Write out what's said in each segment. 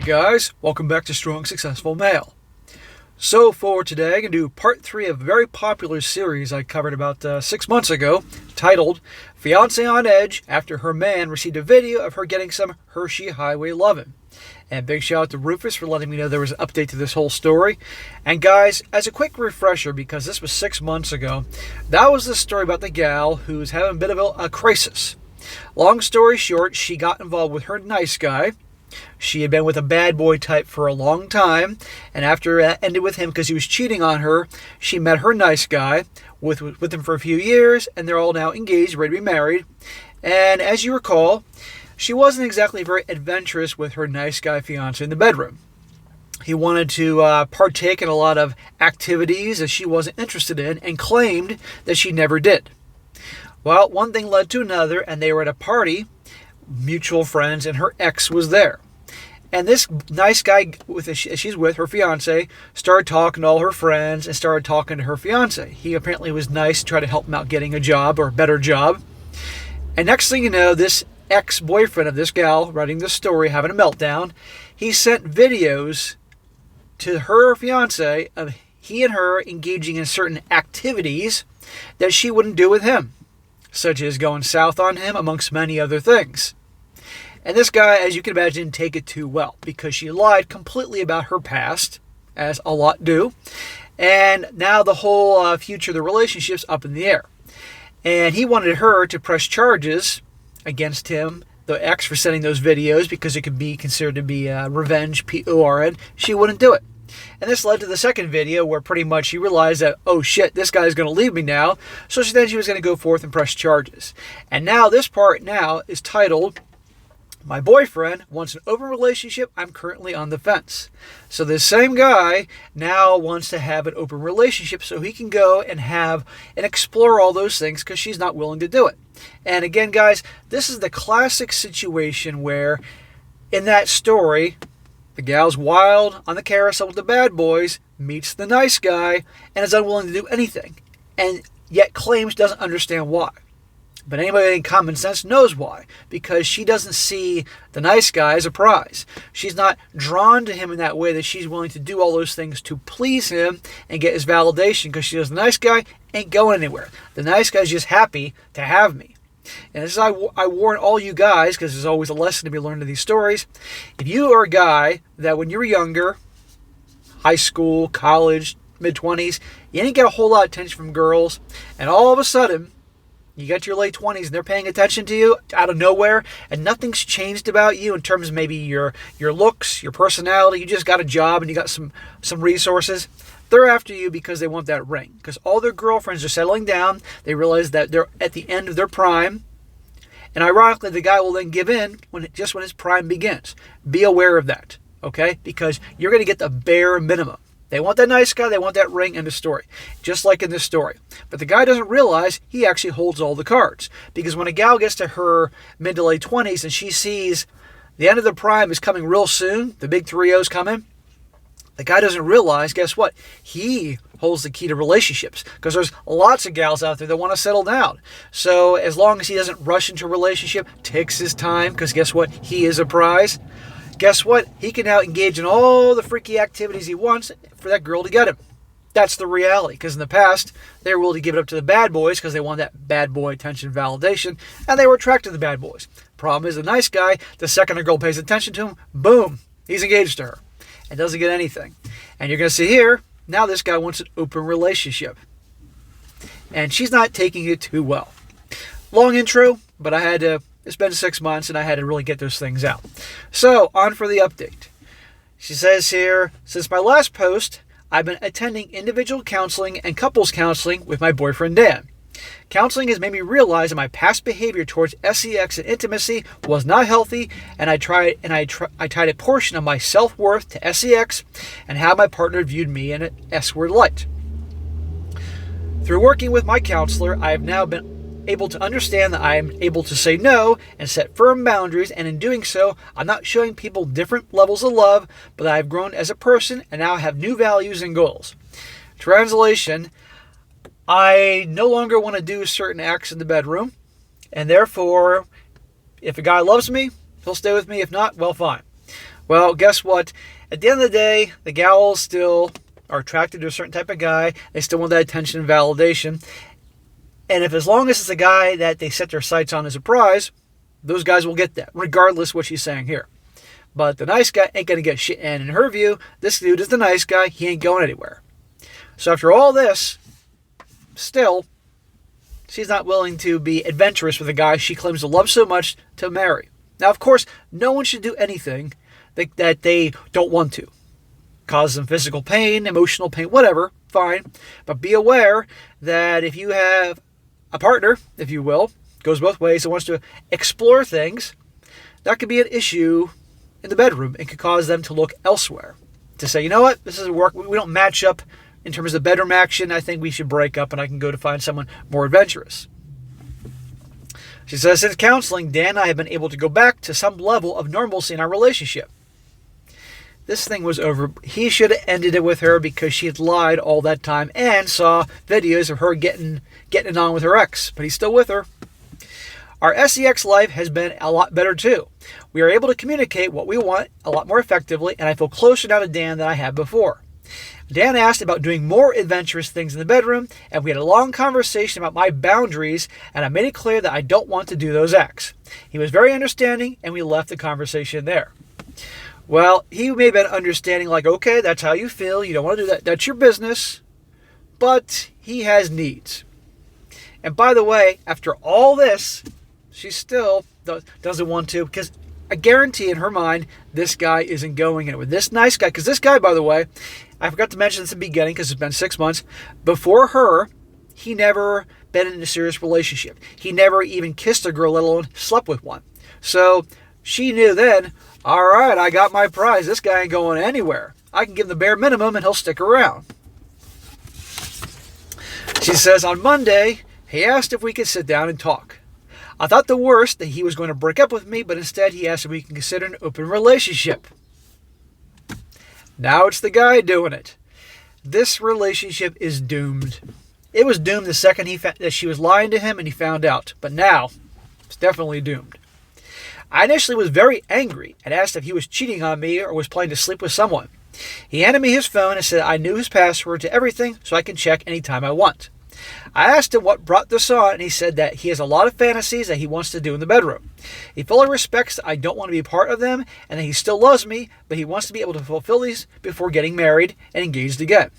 guys, welcome back to Strong Successful Male. So for today, I'm going to do part 3 of a very popular series I covered about 6 months ago, titled Fiancée on Edge after her man received a video of her getting some Hershey Highway Lovin'. And big shout out to Rufus for letting me know there was an update to this whole story. And guys, as a quick refresher, because this was 6 months ago, that was the story about the gal who's having a bit of a crisis. Long story short, she got involved with her nice guy. She had been with a bad boy type for a long time, and after it ended with him because he was cheating on her, she met her nice guy, with him for a few years, and they're all now engaged, ready to be married. And as you recall, she wasn't exactly very adventurous with her nice guy fiancé in the bedroom. He wanted to partake in a lot of activities that she wasn't interested in and claimed that she never did. Well, one thing led to another, and they were at a party, mutual friends, and her ex was there. And this nice guy she's with, her fiance, started talking to all her friends and started talking to her fiance. He apparently was nice, tried to help him out getting a job or a better job. And next thing you know, this ex-boyfriend of this gal writing this story, having a meltdown, he sent videos to her fiance of he and her engaging in certain activities that she wouldn't do with him, such as going south on him, amongst many other things. And this guy, as you can imagine, didn't take it too well because she lied completely about her past, as a lot do. And now the whole future of the relationship's up in the air. And he wanted her to press charges against him, the ex, for sending those videos because it could be considered to be revenge, PORN. She wouldn't do it. And this led to the second video where pretty much she realized that, oh shit, this guy's going to leave me now. So she was going to go forth and press charges. And now this part now is titled, My Boyfriend Wants an Open Relationship, I'm Currently on the Fence. So this same guy now wants to have an open relationship so he can go and have and explore all those things because she's not willing to do it. And again, guys, this is the classic situation where in that story, the gal's wild on the carousel with the bad boys, meets the nice guy, and is unwilling to do anything, and yet claims doesn't understand why. But anybody in common sense knows why, because she doesn't see the nice guy as a prize. She's not drawn to him in that way that she's willing to do all those things to please him and get his validation, because she knows the nice guy ain't going anywhere. The nice guy's just happy to have me. And this is I warn all you guys, because there's always a lesson to be learned in these stories. If you are a guy that when you were younger, high school, college, mid-20s, you didn't get a whole lot of attention from girls, and all of a sudden, you get to your late 20s and they're paying attention to you out of nowhere, and nothing's changed about you in terms of maybe your looks, your personality, you just got a job and you got some resources. They're after you because they want that ring. Because all their girlfriends are settling down. They realize that they're at the end of their prime. And ironically, the guy will then give in when his prime begins. Be aware of that, okay? Because you're going to get the bare minimum. They want that nice guy. They want that ring, end of story. Just like in this story. But the guy doesn't realize he actually holds all the cards. Because when a gal gets to her mid to late 20s and she sees the end of the prime is coming real soon, the big 3-0's coming, the guy doesn't realize, guess what? He holds the key to relationships because there's lots of gals out there that want to settle down. So as long as he doesn't rush into a relationship, takes his time, because guess what? He is a prize. Guess what? He can now engage in all the freaky activities he wants for that girl to get him. That's the reality, because in the past, they were willing to give it up to the bad boys because they want that bad boy attention validation, and they were attracted to the bad boys. Problem is, the nice guy, the second a girl pays attention to him, boom, he's engaged to her. And doesn't get anything. And you're going to see here, now this guy wants an open relationship. And she's not taking it too well. Long intro, but it's been 6 months and I had to really get those things out. So, on for the update. She says here, since my last post, I've been attending individual counseling and couples counseling with my boyfriend Dan. Counseling has made me realize that my past behavior towards sex and intimacy was not healthy, and I tied a portion of my self-worth to sex and how my partner viewed me in an S-word light. Through working with my counselor, I have now been able to understand that I am able to say no and set firm boundaries, and in doing so, I'm not showing people different levels of love, but I have grown as a person and now have new values and goals. Translation: I no longer want to do certain acts in the bedroom, and therefore, if a guy loves me, he'll stay with me. If not, well, fine. Well, guess what? At the end of the day, the gals still are attracted to a certain type of guy. They still want that attention and validation. And if as long as it's a guy that they set their sights on as a prize, those guys will get that, regardless what she's saying here. But the nice guy ain't going to get shit. And in her view, this dude is the nice guy. He ain't going anywhere. So after all this, still, she's not willing to be adventurous with a guy she claims to love so much to marry. Now, of course, no one should do anything that they don't want to. Cause them physical pain, emotional pain, whatever, fine. But be aware that if you have a partner, if you will, goes both ways and wants to explore things, that could be an issue in the bedroom and could cause them to look elsewhere. To say, you know what, this doesn't work. We don't match up in terms of bedroom action. I think we should break up and I can go to find someone more adventurous. She says, since counseling, Dan and I have been able to go back to some level of normalcy in our relationship. This thing was over. He should have ended it with her because she had lied all that time and saw videos of her getting it on with her ex. But he's still with her. Our sex life has been a lot better too. We are able to communicate what we want a lot more effectively, and I feel closer now to Dan than I had before. Dan asked about doing more adventurous things in the bedroom, and we had a long conversation about my boundaries, and I made it clear that I don't want to do those acts. He was very understanding, and we left the conversation there. Well, he may have been understanding, like, okay, that's how you feel. You don't want to do that. That's your business. But he has needs. And by the way, after all this, she still doesn't want to, because I guarantee in her mind, this guy isn't going anywhere. This nice guy, because this guy, by the way, I forgot to mention this in the beginning because it's been 6 months. Before her, he never been in a serious relationship. He never even kissed a girl, let alone slept with one. So she knew then, all right, I got my prize. This guy ain't going anywhere. I can give him the bare minimum and he'll stick around. She says, on Monday, he asked if we could sit down and talk. I thought the worst, that he was going to break up with me, but instead he asked if we can consider an open relationship. Now it's the guy doing it. This relationship is doomed. It was doomed the second that she was lying to him and he found out. But now, it's definitely doomed. I initially was very angry and asked if he was cheating on me or was planning to sleep with someone. He handed me his phone and said I knew his password to everything so I can check anytime I want. I asked him what brought this on, and he said that he has a lot of fantasies that he wants to do in the bedroom. He fully respects that I don't want to be part of them, and that he still loves me, but he wants to be able to fulfill these before getting married and engaged again.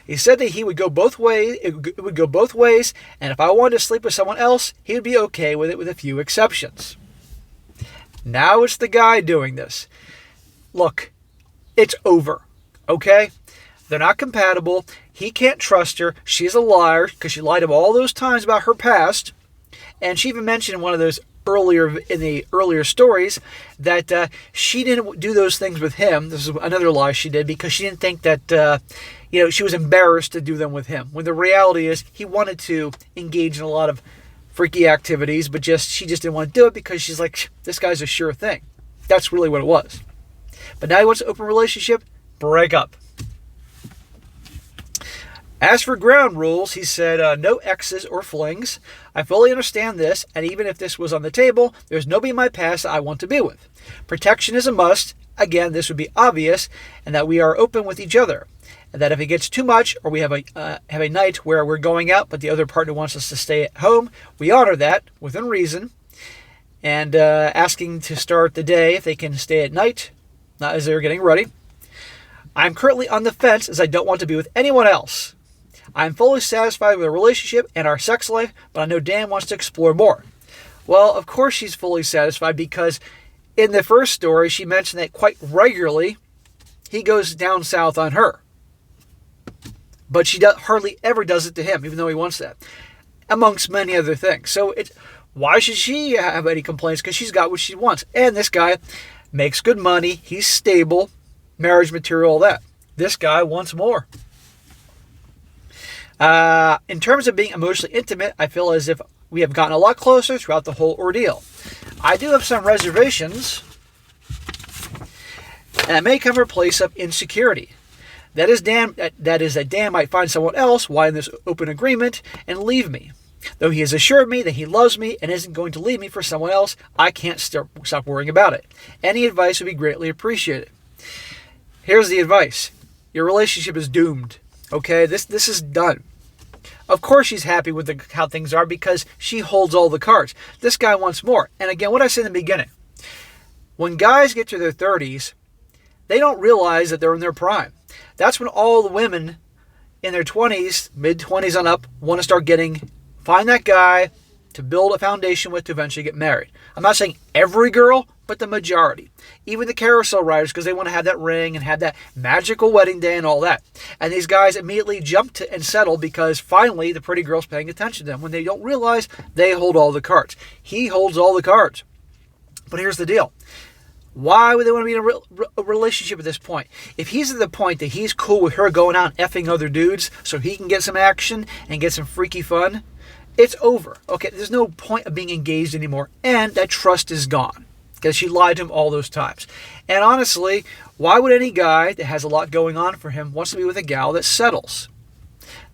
He said that he would go both ways. It would go both ways, and if I wanted to sleep with someone else, he would be okay with it with a few exceptions. Now it's the guy doing this. Look, it's over, okay? They're not compatible. He can't trust her. She's a liar because she lied to him all those times about her past. And she even mentioned in one of those earlier stories that she didn't do those things with him. This is another lie she did because she didn't think that she was embarrassed to do them with him. When the reality is he wanted to engage in a lot of freaky activities, but she just didn't want to do it because she's like, this guy's a sure thing. That's really what it was. But now he wants an open relationship, break up. As for ground rules, he said, no exes or flings. I fully understand this, and even if this was on the table, there's nobody in my past that I want to be with. Protection is a must. Again, this would be obvious, and that we are open with each other. And that if it gets too much, or we have a night where we're going out, but the other partner wants us to stay at home, we honor that within reason. And asking to start the day if they can stay at night, not as they're getting ready. I'm currently on the fence as I don't want to be with anyone else. I'm fully satisfied with the relationship and our sex life, but I know Dan wants to explore more. Well, of course she's fully satisfied because in the first story, she mentioned that quite regularly he goes down south on her. But she hardly ever does it to him, even though he wants that, amongst many other things. So why should she have any complaints? Because she's got what she wants. And this guy makes good money. He's stable, marriage material, all that. This guy wants more. In terms of being emotionally intimate, I feel as if we have gotten a lot closer throughout the whole ordeal. I do have some reservations, and it may come from a place of insecurity. That is that Dan might find someone else while in this open agreement and leave me. Though he has assured me that he loves me and isn't going to leave me for someone else, I can't stop worrying about it. Any advice would be greatly appreciated. Here's the advice. Your relationship is doomed. Okay, this is done. Of course she's happy with how things are because she holds all the cards. This guy wants more. And again, what I said in the beginning, when guys get to their 30s, they don't realize that they're in their prime. That's when all the women in their 20s, mid-20s on up, want to find that guy to build a foundation with to eventually get married. I'm not saying every girl, but the majority. Even the carousel riders, because they want to have that ring and have that magical wedding day and all that. And these guys immediately jump to and settle because finally the pretty girl's paying attention to them when they don't realize they hold all the cards. He holds all the cards. But here's the deal. Why would they want to be in a relationship at this point? If he's at the point that he's cool with her going out and effing other dudes so he can get some action and get some freaky fun, it's over. Okay, there's no point of being engaged anymore, and that trust is gone because she lied to him all those times. And honestly, why would any guy that has a lot going on for him wants to be with a gal that settles?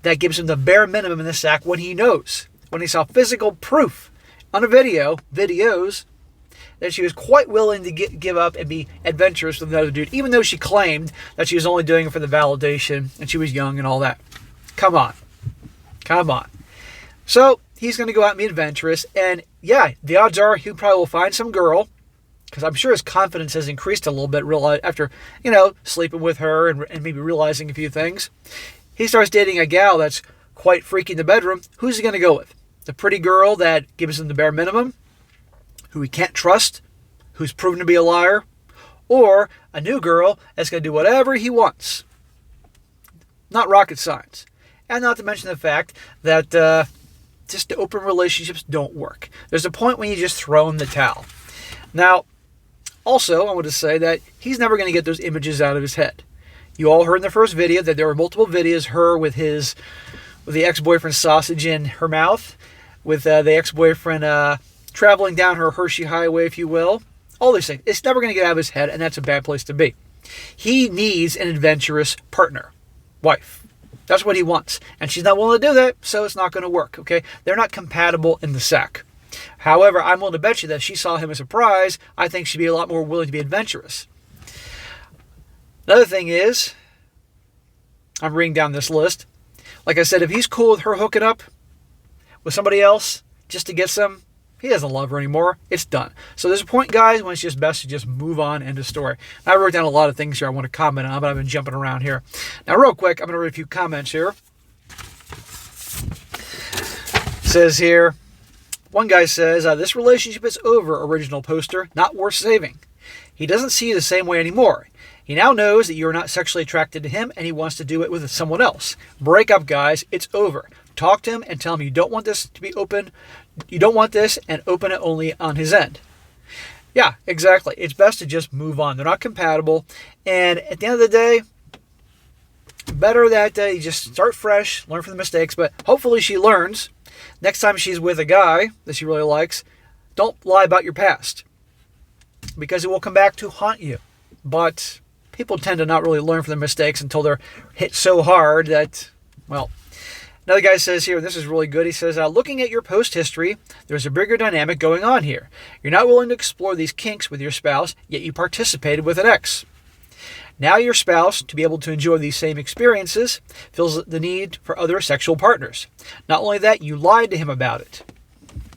That gives him the bare minimum in the sack when he knows, when he saw physical proof on a videos, that she was quite willing to give up and be adventurous with another dude, even though she claimed that she was only doing it for the validation and she was young and all that. Come on. So he's going to go out and be adventurous, and yeah, the odds are he probably will find some girl, because I'm sure his confidence has increased a little bit after, sleeping with her and maybe realizing a few things. He starts dating a gal that's quite freaky in the bedroom. Who's he going to go with? The pretty girl that gives him the bare minimum, who he can't trust, who's proven to be a liar, or a new girl that's going to do whatever he wants? Not rocket science. And not to mention the fact that just open relationships don't work. There's a point when you just throw in the towel. Now, also, I want to say that he's never going to get those images out of his head. You all heard in the first video that there were multiple videos, her with the ex-boyfriend's sausage in her mouth, with the ex-boyfriend traveling down her Hershey highway, if you will. All these things. It's never going to get out of his head, and that's a bad place to be. He needs an adventurous partner, wife. That's what he wants. And she's not willing to do that, so it's not going to work, okay? They're not compatible in the sack. However, I'm willing to bet you that if she saw him as a prize, I think she'd be a lot more willing to be adventurous. Another thing is, I'm reading down this list. Like I said, if he's cool with her hooking up with somebody else just to get some, he doesn't love her anymore. It's done. So there's a point, guys, when it's just best to just move on, end of story. I wrote down a lot of things here I want to comment on, but I've been jumping around here. Now, real quick, I'm going to read a few comments here. It says here, one guy says, this relationship is over, original poster, not worth saving. He doesn't see you the same way anymore. He now knows that you're not sexually attracted to him and he wants to do it with someone else. Break up, guys. It's over. Talk to him and tell him you don't want this to be open. You don't want this, and open it only on his end. Yeah, exactly. It's best to just move on. They're not compatible. And at the end of the day, better that you just start fresh, learn from the mistakes. But hopefully she learns. Next time she's with a guy that she really likes, don't lie about your past, because it will come back to haunt you. But people tend to not really learn from their mistakes until they're hit so hard that, well... Another guy says here, and this is really good, he says, looking at your post history, there's a bigger dynamic going on here. You're not willing to explore these kinks with your spouse, yet you participated with an ex. Now your spouse, to be able to enjoy these same experiences, feels the need for other sexual partners. Not only that, you lied to him about it.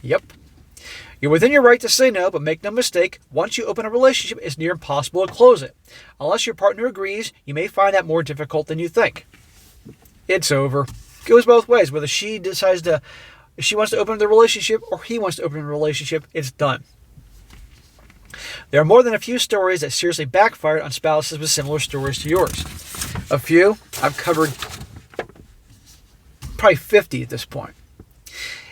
Yep. You're within your right to say no, but make no mistake, once you open a relationship, it's near impossible to close it. Unless your partner agrees, you may find that more difficult than you think. It's over. Goes both ways. Whether she decides if she wants to open the relationship or he wants to open the relationship, it's done. There are more than a few stories that seriously backfired on spouses with similar stories to yours. A few, I've covered probably 50 at this point.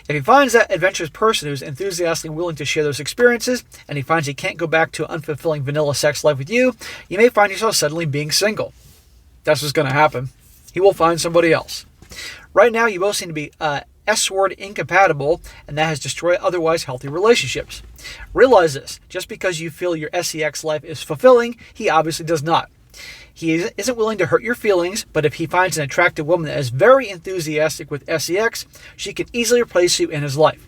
If he finds that adventurous person who's enthusiastically willing to share those experiences, and he finds he can't go back to an unfulfilling vanilla sex life with you, you may find yourself suddenly being single. That's what's going to happen. He will find somebody else. Right now, you both seem to be S-word incompatible, and that has destroyed otherwise healthy relationships. Realize this. Just because you feel your sex life is fulfilling, he obviously does not. He isn't willing to hurt your feelings, but if he finds an attractive woman that is very enthusiastic with sex, she can easily replace you in his life.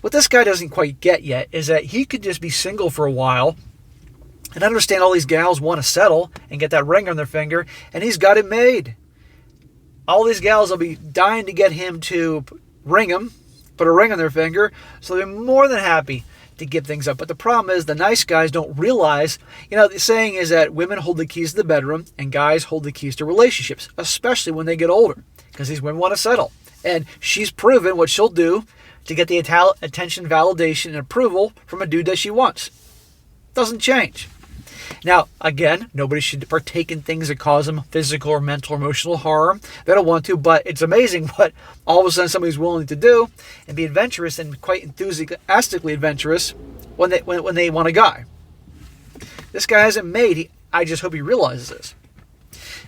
What this guy doesn't quite get yet is that he could just be single for a while and understand all these gals want to settle and get that ring on their finger, and he's got it made. All these gals will be dying to get him to ring them, put a ring on their finger, so they're more than happy to give things up. But the problem is the nice guys don't realize, the saying is that women hold the keys to the bedroom and guys hold the keys to relationships, especially when they get older, because these women want to settle. And she's proven what she'll do to get the attention, validation, and approval from a dude that she wants. Doesn't change. Now, again, nobody should partake in things that cause them physical or mental or emotional harm. They don't want to, but it's amazing what all of a sudden somebody's willing to do and be adventurous and quite enthusiastically adventurous when they want a guy. This guy hasn't made. I just hope he realizes this.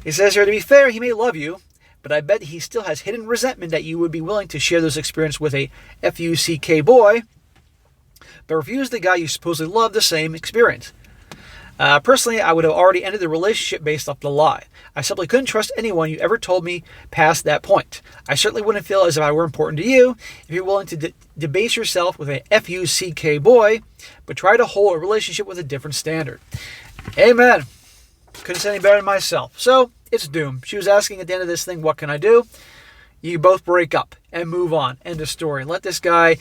He says here, to be fair, he may love you, but I bet he still has hidden resentment that you would be willing to share those experiences with a fuck boy, but refuse the guy you supposedly love the same experience. Personally, I would have already ended the relationship based off the lie. I simply couldn't trust anyone you ever told me past that point. I certainly wouldn't feel as if I were important to you if you're willing to debase yourself with a fuck boy, but try to hold a relationship with a different standard. Amen. Couldn't say any better than myself. So, it's doomed. She was asking at the end of this thing, what can I do? You both break up and move on. End of story. Let this guy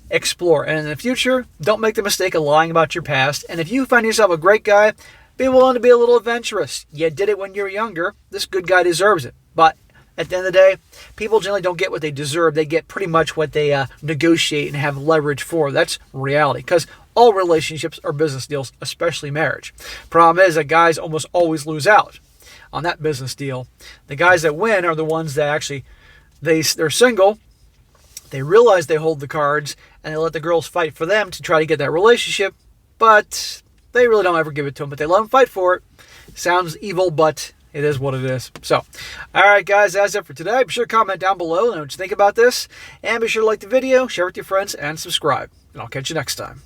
explore. And in the future, don't make the mistake of lying about your past. And if you find yourself a great guy, be willing to be a little adventurous. You did it when you were younger. This good guy deserves it. But at the end of the day, people generally don't get what they deserve. They get pretty much what they negotiate and have leverage for. That's reality. Because all relationships are business deals, especially marriage. Problem is that guys almost always lose out on that business deal. The guys that win are the ones that actually, they're single. They realize they hold the cards, and they let the girls fight for them to try to get that relationship, but they really don't ever give it to them, but they let them fight for it. Sounds evil, but it is what it is. So, all right, guys, that's it for today. Be sure to comment down below and what you think about this, and be sure to like the video, share it with your friends, and subscribe. And I'll catch you next time.